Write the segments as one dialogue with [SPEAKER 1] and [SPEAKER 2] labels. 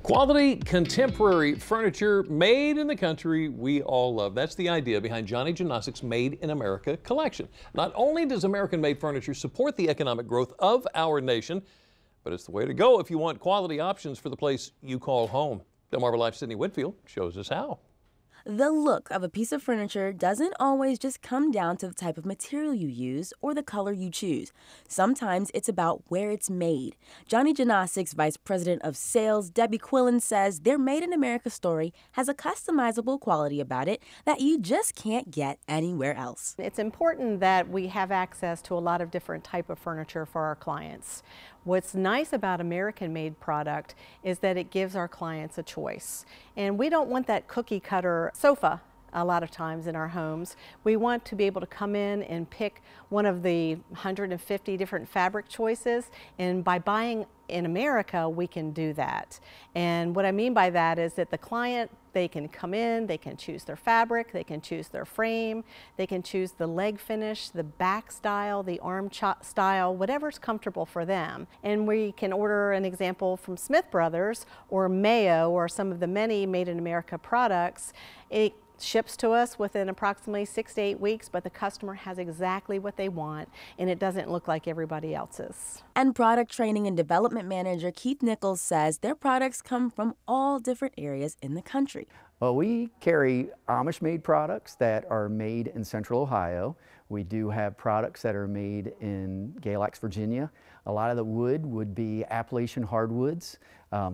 [SPEAKER 1] Quality, contemporary furniture made in the country we all love. That's the idea behind Johnny Janosik's Made in America collection. Not only does American-made furniture support the economic growth of our nation, but it's the way to go if you want quality options for the place you call home. Delmarva Life's Sydney Whitfield shows us how.
[SPEAKER 2] The look of a piece of furniture doesn't always just come down to the type of material you use or the color you choose. Sometimes it's about where it's made. Johnny Janosik's Vice President of Sales, Debbie Quillen, says their Made in America story has a customizable quality about it that you just can't get anywhere else.
[SPEAKER 3] It's important that we have access to a lot of different type of furniture for our clients. What's nice about American-made product is that it gives our clients a choice. And we don't want that cookie cutter sofa a lot of times in our homes. We want to be able to come in and pick one of the 150 different fabric choices, and by buying in America, we can do that. And what I mean by that is that the client, they can come in, they can choose their fabric, they can choose their frame, they can choose the leg finish, the back style, the arm style, whatever's comfortable for them. And we can order an example from Smith Brothers or Mayo or some of the many Made in America products. It ships to us within approximately 6 to 8 weeks, but the customer has exactly what they want, and it doesn't look like everybody else's.
[SPEAKER 2] And product training and development manager Keith Nichols says their products come from all different areas in the country.
[SPEAKER 4] Well, we carry Amish-made products that are made in Central Ohio. We do have products that are made in Galax, Virginia. A lot of the wood would be Appalachian hardwoods,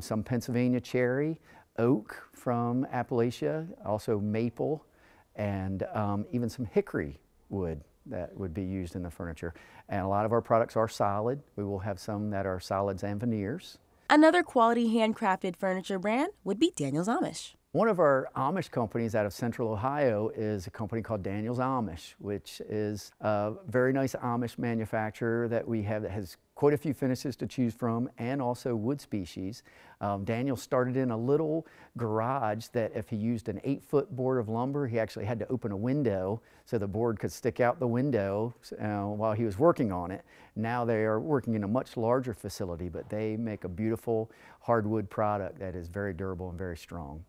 [SPEAKER 4] some Pennsylvania cherry, oak from Appalachia, also maple, and even some hickory wood that would be used in the furniture. And a lot of our products are solid. We will have some that are solids and veneers.
[SPEAKER 2] Another quality handcrafted furniture brand would be Daniel's Amish.
[SPEAKER 4] One of our Amish companies out of Central Ohio is a company called Daniel's Amish, which is a very nice Amish manufacturer that we have that has quite a few finishes to choose from and also wood species. Daniel started in a little garage that if he used an 8-foot board of lumber, he actually had to open a window so the board could stick out the window while he was working on it. Now they are working in a much larger facility, but they make a beautiful hardwood product that is very durable and very strong.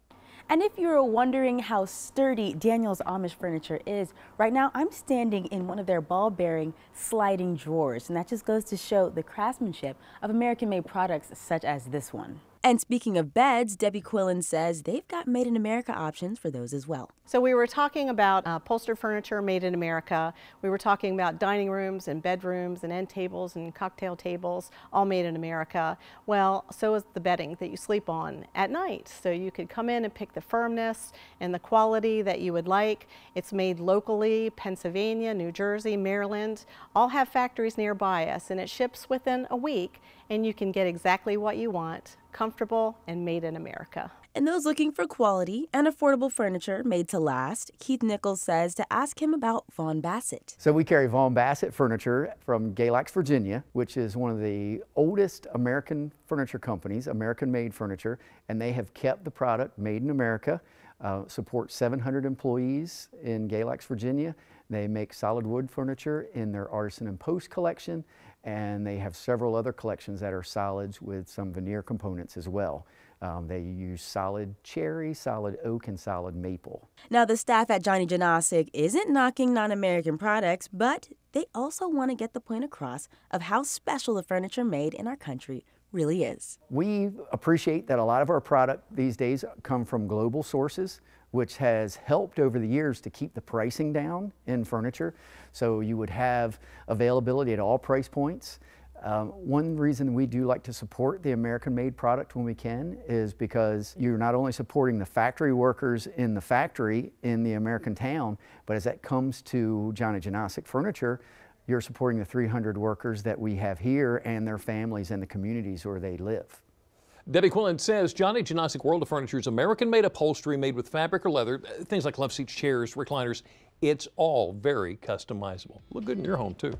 [SPEAKER 2] And if you're wondering how sturdy Daniel's Amish furniture is, right now I'm standing in one of their ball-bearing sliding drawers, and that just goes to show the craftsmanship of American-made products such as this one. And speaking of beds, Debbie Quillen says they've got Made in America options for those as well.
[SPEAKER 3] So we were talking about upholstered furniture made in America. We were talking about dining rooms and bedrooms and end tables and cocktail tables, all made in America. Well, so is the bedding that you sleep on at night. So you could come in and pick the firmness and the quality that you would like. It's made locally. Pennsylvania, New Jersey, Maryland, all have factories nearby us, and it ships within a week, and you can get exactly what you want, comfortable and made in America.
[SPEAKER 2] And those looking for quality and affordable furniture made to last, Keith Nichols says to ask him about Vaughan Bassett.
[SPEAKER 4] So we carry Vaughan Bassett furniture from Galax, Virginia, which is one of the oldest American furniture companies, American-made furniture, and they have kept the product made in America, support 700 employees in Galax, Virginia. They make solid wood furniture in their Artisan and Post collection, and they have several other collections that are solids with some veneer components as well. They use solid cherry, solid oak, and solid maple.
[SPEAKER 2] Now, the staff at Johnny Janosik isn't knocking non-American products, but they also want to get the point across of how special the furniture made in our country really is.
[SPEAKER 4] We appreciate that a lot of our product these days come from global sources, which has helped over the years to keep the pricing down in furniture. So you would have availability at all price points. One reason we do like to support the American-made product when we can is because you're not only supporting the factory workers in the factory in the American town, but as that comes to Johnny Janosik furniture, you're supporting the 300 workers that we have here and their families and the communities where they live.
[SPEAKER 1] Debbie Quillen says Johnny Janosik World of Furniture's American-made upholstery made with fabric or leather, things like love seats, chairs, recliners, it's all very customizable. Look good in your home, too.